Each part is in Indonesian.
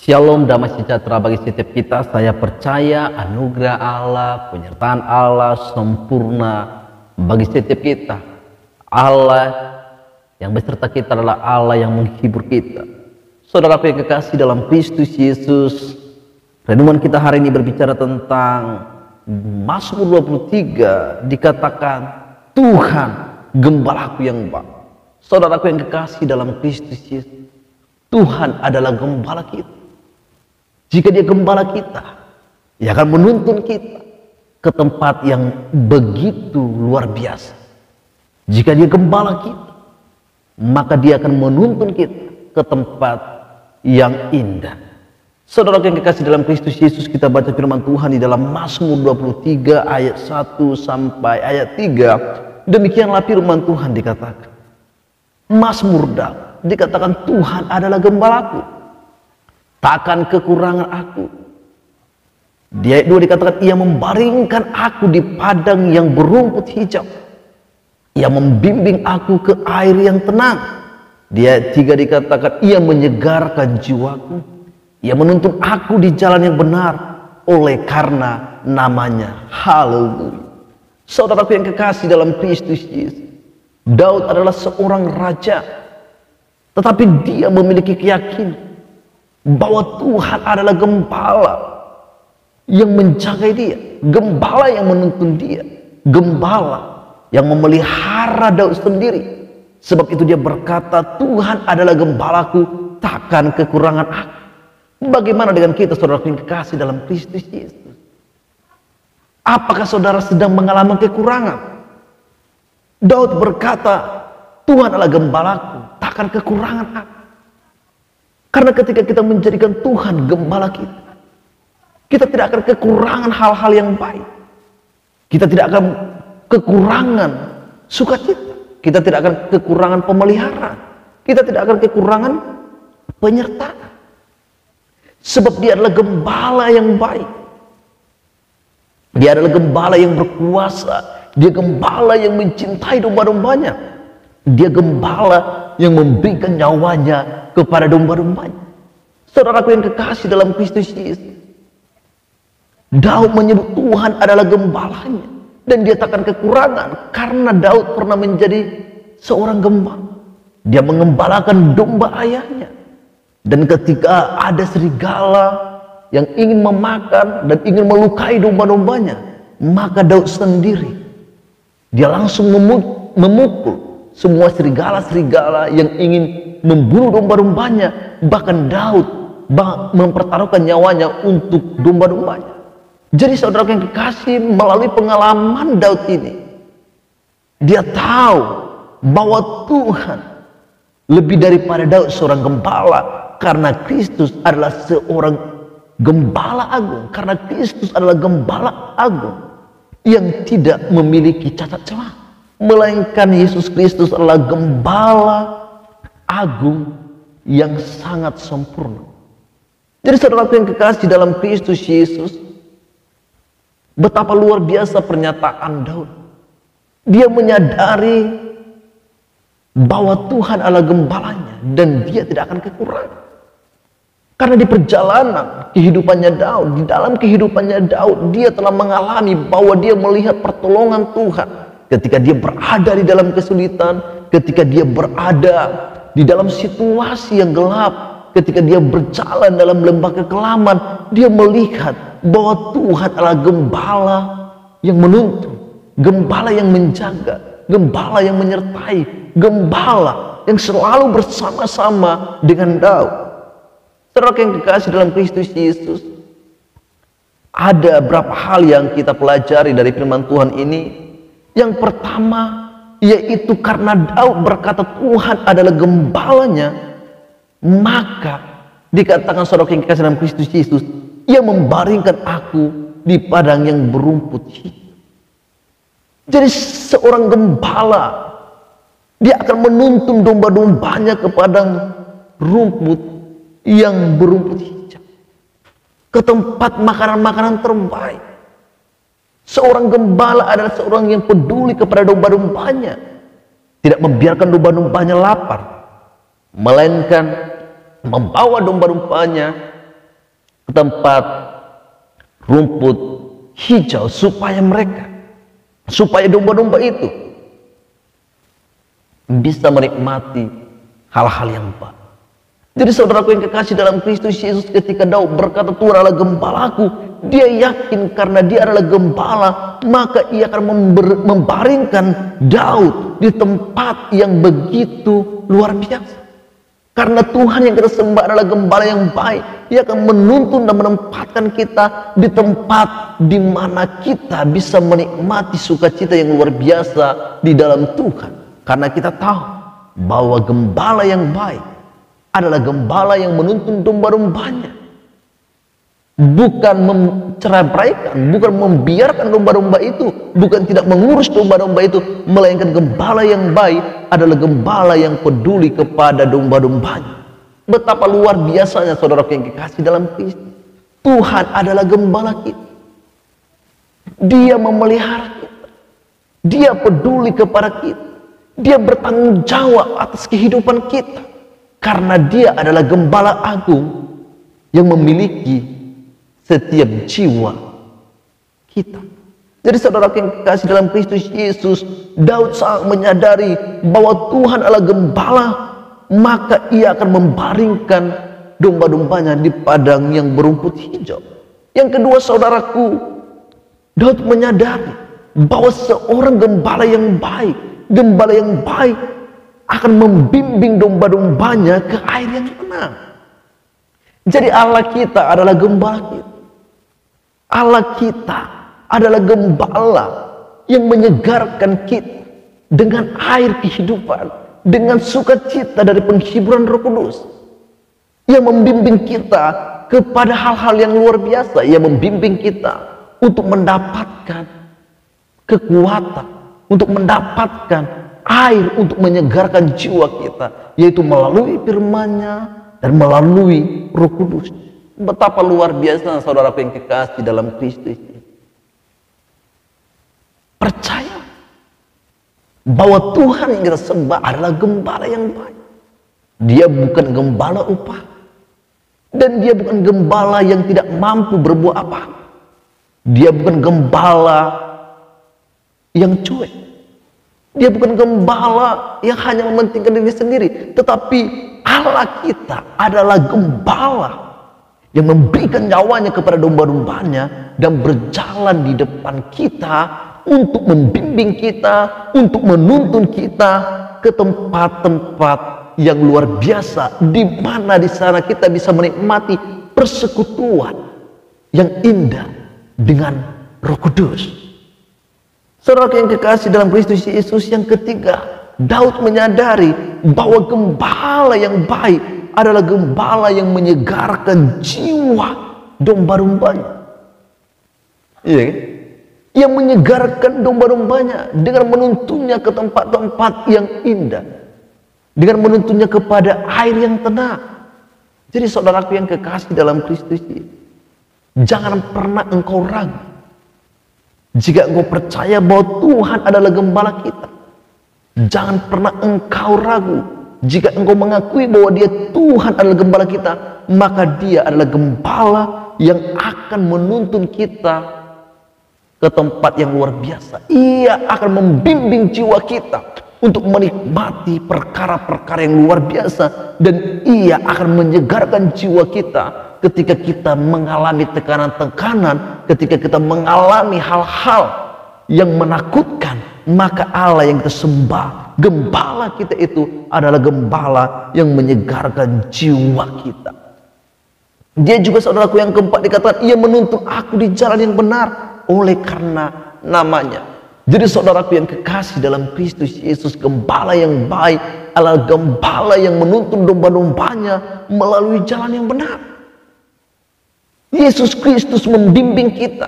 Shalom, damai sejahtera bagi setiap kita. Saya percaya anugerah Allah, penyertaan Allah sempurna bagi setiap kita. Allah yang beserta kita adalah Allah yang menghibur kita. Saudaraku yang kekasih dalam Kristus Yesus, renungan kita hari ini berbicara tentang Mazmur 23, dikatakan Tuhan gembalaku yang baik. Saudaraku yang kekasih dalam Kristus Yesus, Tuhan adalah gembala kita. Jika Dia gembala kita, Dia akan menuntun kita ke tempat yang begitu luar biasa. Jika Dia gembala kita, maka Dia akan menuntun kita ke tempat yang indah. Saudara yang kekasih dalam Kristus Yesus, kita baca firman Tuhan di dalam Mazmur 23 ayat 1 sampai ayat 3. Demikianlah firman Tuhan dikatakan. Mazmur Daud dikatakan Tuhan adalah gembalaku, takkan kekurangan aku. Di ayat 2 dikatakan Ia membaringkan aku di padang yang berumput hijau. Ia membimbing aku ke air yang tenang. Di ayat 3 dikatakan Ia menyegarkan jiwaku. Ia menuntun aku di jalan yang benar oleh karena namanya. Haleluya. Saudaraku yang kekasih dalam Kristus Yesus, Daud adalah seorang raja, tetapi dia memiliki keyakinan bahwa Tuhan adalah gembala yang menjaga dia, gembala yang menuntun dia, gembala yang memelihara Daud sendiri. Sebab itu dia berkata, Tuhan adalah gembalaku, takkan kekurangan aku. Bagaimana dengan kita, saudara yang kekasih dalam Kristus Yesus? Apakah saudara sedang mengalami kekurangan? Daud berkata, Tuhan adalah gembalaku, takkan kekurangan aku. Karena ketika kita menjadikan Tuhan gembala kita, kita tidak akan kekurangan hal-hal yang baik. Kita tidak akan kekurangan sukacita. Kita tidak akan kekurangan pemeliharaan. Kita tidak akan kekurangan penyertaan. Sebab Dia adalah gembala yang baik. Dia adalah gembala yang berkuasa. Dia gembala yang mencintai domba-dombanya. Dia gembala yang memberikan nyawanya kepada domba-dombanya. Saudaraku yang kekasih dalam Kristus Yesus, Daud menyebut Tuhan adalah gembalanya dan dia takkan kekurangan karena Daud pernah menjadi seorang gembala. Dia mengembalakan domba ayahnya, dan ketika ada serigala yang ingin memakan dan ingin melukai domba-dombanya, maka Daud sendiri dia langsung memukul semua serigala-serigala yang ingin membunuh domba-dombanya. Bahkan Daud mempertaruhkan nyawanya untuk domba-dombanya. Jadi saudara yang kekasih, melalui pengalaman Daud ini, dia tahu bahwa Tuhan lebih daripada Daud seorang gembala, karena Kristus adalah seorang gembala agung. Karena Kristus adalah gembala agung yang tidak memiliki cacat celah, melainkan Yesus Kristus adalah gembala agung yang sangat sempurna. Jadi saudara yang kekasih dalam Kristus Yesus, betapa luar biasa pernyataan Daud. Dia menyadari bahwa Tuhan adalah gembalanya dan dia tidak akan kekurangan. Karena di perjalanan kehidupannya Daud, di dalam kehidupannya Daud, dia telah mengalami bahwa dia melihat pertolongan Tuhan. Ketika dia berada di dalam kesulitan, ketika dia berada di dalam situasi yang gelap, ketika dia berjalan dalam lembah kekelaman, dia melihat bahwa Tuhan adalah gembala yang menuntun, gembala yang menjaga, gembala yang menyertai, gembala yang selalu bersama-sama dengan Daud. Saudara yang kekasih dalam Kristus Yesus, ada beberapa hal yang kita pelajari dari firman Tuhan ini. Yang pertama, yaitu karena Daud berkata Tuhan adalah gembalanya, maka dikatakan saudara yang kekasih dalam Kristus Yesus, Ia membaringkan aku di padang yang berumput hijau. Jadi seorang gembala, dia akan menuntun domba-dombanya ke padang rumput yang berumput hijau, ke tempat makanan-makanan terbaik. Seorang gembala adalah seorang yang peduli kepada domba-dombanya, tidak membiarkan domba-dombanya lapar, melainkan membawa domba-dombanya ke tempat rumput hijau supaya domba-domba itu bisa menikmati hal-hal yang baik. Jadi saudaraku yang kekasih dalam Kristus Yesus, ketika Daud berkata Tuhan adalah gembalaku, dia yakin karena dia adalah gembala, maka ia akan membaringkan Daud di tempat yang begitu luar biasa. Karena Tuhan yang kita sembah adalah gembala yang baik, dia akan menuntun dan menempatkan kita di tempat di mana kita bisa menikmati sukacita yang luar biasa di dalam Tuhan. Karena kita tahu bahwa gembala yang baik adalah gembala yang menuntun domba-dombanya, bukan menceraikan, bukan membiarkan domba-domba itu, bukan tidak mengurus domba-domba itu, melainkan gembala yang baik adalah gembala yang peduli kepada domba-dombanya. Betapa luar biasanya saudara yang kekasih dalam Kristus. Tuhan adalah gembala kita, dia memelihara kita, dia peduli kepada kita, dia bertanggung jawab atas kehidupan kita. Karena dia adalah gembala agung yang memiliki setiap jiwa kita. Jadi saudara yang kasih dalam Kristus Yesus, Daud sangat menyadari bahwa Tuhan adalah gembala, maka ia akan membaringkan domba-dombanya di padang yang berumput hijau. Yang kedua saudaraku, Daud menyadari bahwa seorang gembala yang baik akan membimbing domba-dombanya ke air yang tenang. Jadi Allah kita adalah gembala kita. Allah kita adalah gembala yang menyegarkan kita dengan air kehidupan, dengan sukacita dari penghiburan Roh Kudus, yang membimbing kita kepada hal-hal yang luar biasa, yang membimbing kita untuk mendapatkan kekuatan, untuk mendapatkan air untuk menyegarkan jiwa kita, yaitu melalui firman-Nya dan melalui Roh Kudus. Betapa luar biasa saudaraku yang kekasih dalam Kristus. Percaya bahwa Tuhan yang kita sembah adalah gembala yang baik. Dia bukan gembala upah, dan dia bukan gembala yang tidak mampu berbuat apa-apa. Dia bukan gembala yang cuek. Dia bukan gembala yang hanya mementingkan diri sendiri, tetapi Allah kita adalah gembala yang memberikan nyawanya kepada domba-dombanya dan berjalan di depan kita untuk membimbing kita, untuk menuntun kita ke tempat-tempat yang luar biasa, di mana di sana kita bisa menikmati persekutuan yang indah dengan Roh Kudus. Saudara yang kekasih dalam Kristus Yesus, yang ketiga, Daud menyadari bahwa gembala yang baik adalah gembala yang menyegarkan jiwa domba-dombanya. Iya kan? Yang menyegarkan domba-dombanya dengan menuntunnya ke tempat-tempat yang indah, dengan menuntunnya kepada air yang tenang. Jadi saudaraku yang kekasih dalam Kristus Yesus, jangan pernah engkau ragu. Jika engkau percaya bahwa Tuhan adalah gembala kita, jangan pernah engkau ragu. Jika engkau mengakui bahwa dia Tuhan adalah gembala kita, maka dia adalah gembala yang akan menuntun kita ke tempat yang luar biasa. Ia akan membimbing jiwa kita untuk menikmati perkara-perkara yang luar biasa, dan ia akan menyegarkan jiwa kita ketika kita mengalami tekanan-tekanan, ketika kita mengalami hal-hal yang menakutkan. Maka Allah yang kita sembah, gembala kita itu adalah gembala yang menyegarkan jiwa kita. Dia juga saudaraku yang keempat dikatakan, ia menuntun aku di jalan yang benar oleh karena namanya. Jadi saudaraku yang kekasih dalam Kristus Yesus, gembala yang baik adalah gembala yang menuntun domba-dombanya melalui jalan yang benar. Yesus Kristus membimbing kita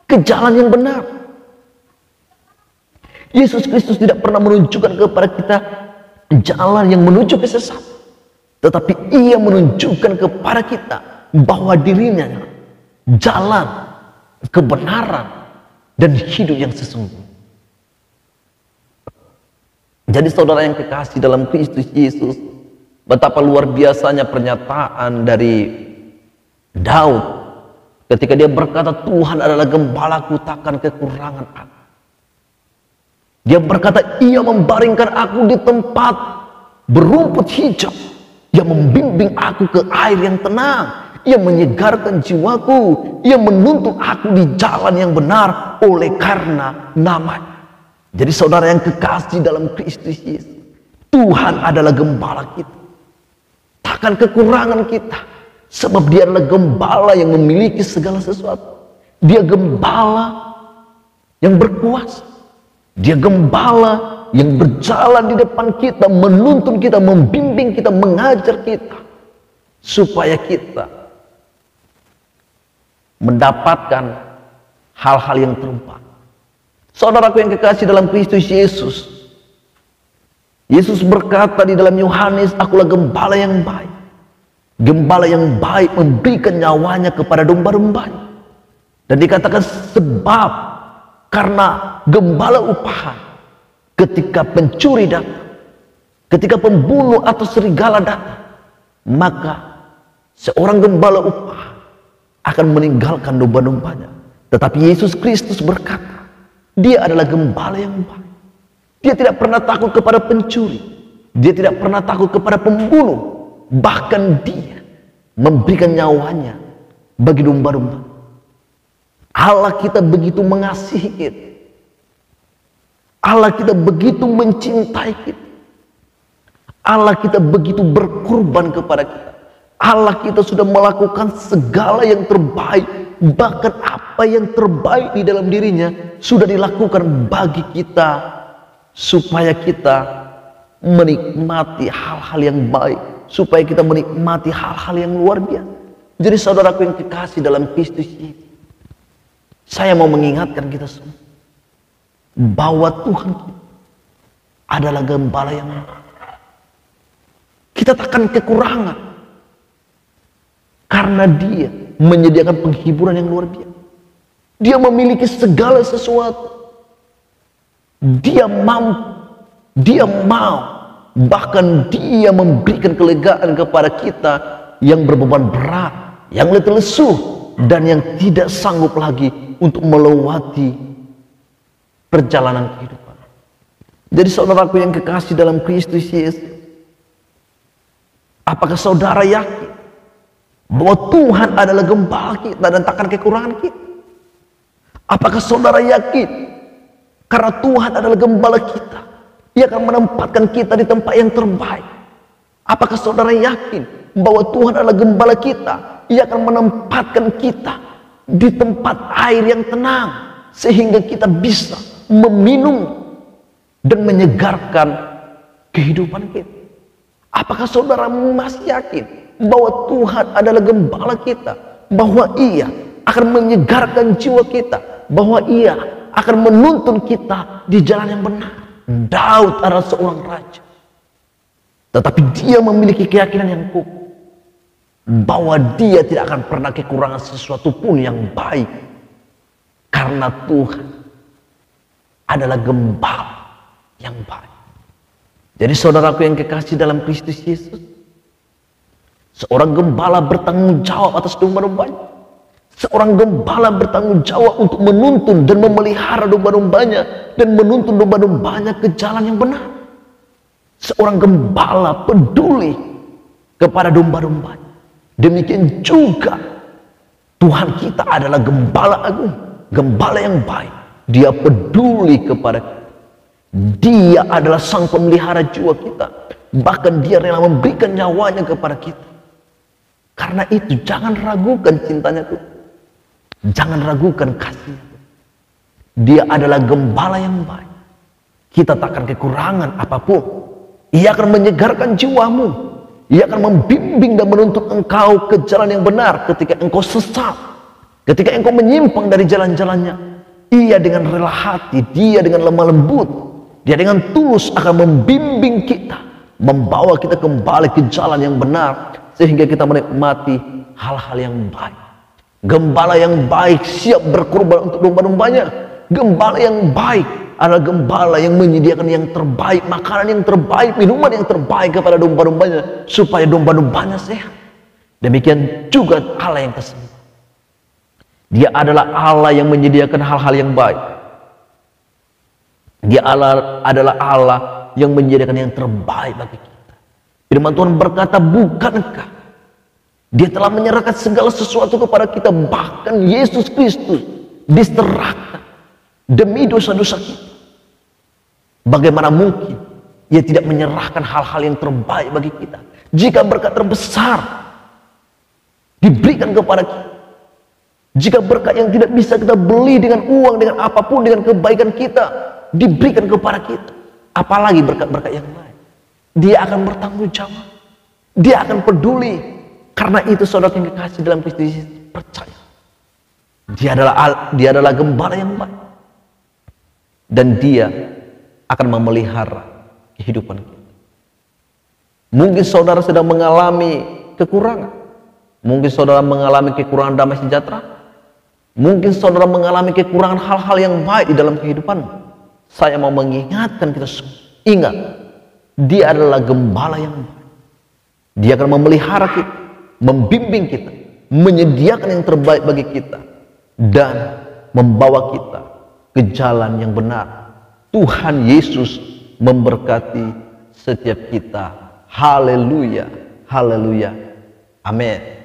ke jalan yang benar. Yesus Kristus tidak pernah menunjukkan kepada kita jalan yang menuju kesesatan, tetapi ia menunjukkan kepada kita bahwa dirinya jalan kebenaran dan hidup yang sesungguhnya. Jadi saudara yang kekasih dalam Kristus Yesus, betapa luar biasanya pernyataan dari Daud ketika dia berkata, Tuhan adalah gembalaku, takkan kekurangan aku. Dia berkata, ia membaringkan aku di tempat berumput hijau. Ia membimbing aku ke air yang tenang. Ia menyegarkan jiwaku. Ia menuntun aku di jalan yang benar oleh karena namanya. Jadi saudara yang kekasih dalam Kristus Yesus, Tuhan adalah gembala kita. Takkan kekurangan kita. Sebab dia adalah gembala yang memiliki segala sesuatu. Dia gembala yang berkuasa. Dia gembala yang berjalan di depan kita, menuntun kita, membimbing kita, mengajar kita, supaya kita mendapatkan hal-hal yang terbaik. Saudaraku yang kekasih dalam Kristus Yesus, Yesus berkata di dalam Yohanes, akulah gembala yang baik. Gembala yang baik memberikan nyawanya kepada domba-dombanya. Dan dikatakan sebab karena gembala upahan, ketika pencuri datang, ketika pembunuh atau serigala datang, maka seorang gembala upahan akan meninggalkan domba-dombanya. Tetapi Yesus Kristus berkata, dia adalah gembala yang baik. Dia tidak pernah takut kepada pencuri. Dia tidak pernah takut kepada pembunuh. Bahkan dia memberikan nyawanya bagi domba-domba. Allah kita begitu mengasihi kita. Allah kita begitu mencintai kita. Allah kita begitu berkorban kepada kita. Allah kita sudah melakukan segala yang terbaik. Bahkan apa yang terbaik di dalam dirinya sudah dilakukan bagi kita, supaya kita menikmati hal-hal yang baik, supaya kita menikmati hal-hal yang luar biasa. Jadi saudaraku yang kekasih dalam Kristus Yesus, saya mau mengingatkan kita semua bahwa Tuhan adalah gembala yang baik. Kita takkan kekurangan karena dia menyediakan penghiburan yang luar biasa. Dia memiliki segala sesuatu. Dia mampu, dia mau, bahkan dia memberikan kelegaan kepada kita yang berbeban berat, yang letih lesu, dan yang tidak sanggup lagi untuk melewati perjalanan kehidupan. Jadi saudaraku yang kekasih dalam Kristus Yesus, apakah saudara yakin bahwa Tuhan adalah gembala kita dan takkan kekurangan kita? Apakah saudara yakin karena Tuhan adalah gembala kita, Ia akan menempatkan kita di tempat yang terbaik? Apakah saudara yakin bahwa Tuhan adalah gembala kita, Ia akan menempatkan kita di tempat air yang tenang, sehingga kita bisa meminum dan menyegarkan kehidupan kita? Apakah saudara masih yakin bahwa Tuhan adalah gembala kita, bahwa Ia akan menyegarkan jiwa kita, bahwa Ia akan menuntun kita di jalan yang benar? Daud adalah seorang raja, tetapi dia memiliki keyakinan yang kukuh bahwa dia tidak akan pernah kekurangan sesuatu pun yang baik, karena Tuhan adalah gembala yang baik. Jadi saudaraku yang kekasih dalam Kristus Yesus, seorang gembala bertanggung jawab atas domba-dombanya. Seorang gembala bertanggung jawab untuk menuntun dan memelihara domba-dombanya dan menuntun domba-dombanya ke jalan yang benar. Seorang gembala peduli kepada domba-dombanya. Demikian juga Tuhan kita adalah gembala agung, gembala yang baik. Dia peduli kepada kita. Dia adalah sang pemelihara jiwa kita. Bahkan dia rela memberikan nyawanya kepada kita. Karena itu jangan ragukan cintanya Tuhan. Jangan ragukan kasihnya. Dia adalah gembala yang baik. Kita takkan kekurangan apapun. Ia akan menyegarkan jiwamu. Ia akan membimbing dan menuntun engkau ke jalan yang benar ketika engkau sesat, ketika engkau menyimpang dari jalan-jalannya. Ia dengan rela hati, dia dengan lemah lembut, dia dengan tulus akan membimbing kita, membawa kita kembali ke jalan yang benar, sehingga kita menikmati hal-hal yang baik. Gembala yang baik siap berkorban untuk domba-dombanya. Gembala yang baik adalah gembala yang menyediakan yang terbaik, makanan yang terbaik, minuman yang terbaik kepada domba-dombanya, supaya domba-dombanya sehat. Demikian juga Allah yang kesembilan. Dia adalah Allah yang menyediakan hal-hal yang baik. Dia adalah Allah yang menyediakan yang terbaik bagi kita. Firman Tuhan berkata, bukankah Dia telah menyerahkan segala sesuatu kepada kita, bahkan Yesus Kristus diserahkan demi dosa-dosa kita. Bagaimana mungkin Ia tidak menyerahkan hal-hal yang terbaik bagi kita? Jika berkat terbesar diberikan kepada kita, jika berkat yang tidak bisa kita beli dengan uang, dengan apapun, dengan kebaikan kita diberikan kepada kita, apalagi berkat-berkat yang lain. Dia akan bertanggung jawab, Dia akan peduli. Karena itu saudara yang kekasih dalam Kristus Yesus, percaya Dia adalah gembala yang baik, dan Dia akan memelihara kehidupan kita. Mungkin saudara sedang mengalami kekurangan, mungkin saudara mengalami kekurangan damai sejahtera, mungkin saudara mengalami kekurangan hal-hal yang baik di dalam kehidupanmu. Saya mau mengingatkan kita semua, ingat, Dia adalah gembala yang baik. Dia akan memelihara kita, membimbing kita, menyediakan yang terbaik bagi kita, dan membawa kita ke jalan yang benar. Tuhan Yesus memberkati setiap kita. Haleluya, haleluya, amin.